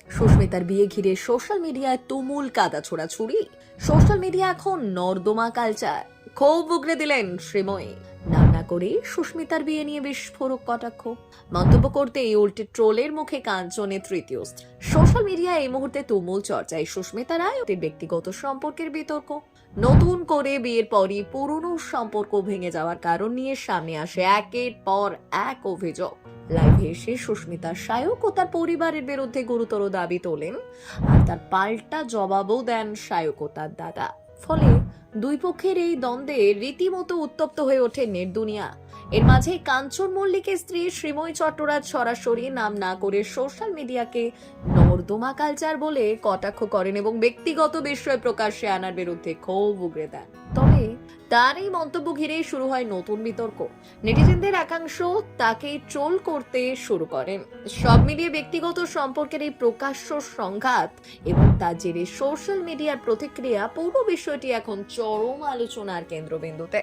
সুস্মিতার বিয়ে ঘিরে সোশ্যাল মিডিয়ায় তুমুল কাদা ছোড়াছুড়ি। সোশ্যাল মিডিয়া এখন নর্দমা কালচার। ক্ষোভ উগরে দিলেন শ্রীময়ী। নাম না করে সুস্মিতার বিয়ে নিয়ে বিস্ফোরক কটাক্ষ। মন্তব্য করতেই উল্টে ট্রোলের মুখে কাঞ্চনের তৃতীয় স্ত্রী। সোশ্যাল মিডিয়ায় এই মুহূর্তে তুমুল চর্চায় সুস্মিতা রায় ও ব্যক্তিগত সম্পর্কের বিতর্ক। নতুন করে বিয়ের পরই পুরনো সম্পর্ক ভেঙে যাওয়ার কারণ নিয়ে সামনে আসে একের পর এক অভিযোগ। লাইভে এসে সুস্মিতার সায়ক ও তার পরিবারের বিরুদ্ধে গুরুতর দাবি তোলেন, আর তার পাল্টা জবাবও দেন সায়ক ও তার দাদা। ফলে দুই পক্ষের এই দ্বন্দ্বে রীতিমতো উত্তপ্ত হয়ে ওঠে নেট দুনিয়া। এর মাঝে কাঞ্চন মল্লিকের স্ত্রী শ্রীময়ী চট্টরাজ সরাসরি নাম না করে সোশ্যাল মিডিয়াকে নর্দমা কালচার বলে কটাক্ষ করেন এবং ব্যক্তিগত বিষয় প্রকাশ্যে আনার বিরুদ্ধে ক্ষোভ উগরে দেন। তবে তার এই মন্তব্য ঘিরেই শুরু হয় নতুন বিতর্ক। নেটিজেনদের একাংশ তাকে ট্রোল করতে শুরু করেন। সব মিলিয়ে ব্যক্তিগত সম্পর্কের এই প্রকাশ্য সংঘাত এবং তার জেরে সোশ্যাল মিডিয়ার প্রতিক্রিয়া, পুরো বিষয়টি এখন চরম আলোচনার কেন্দ্রবিন্দুতে।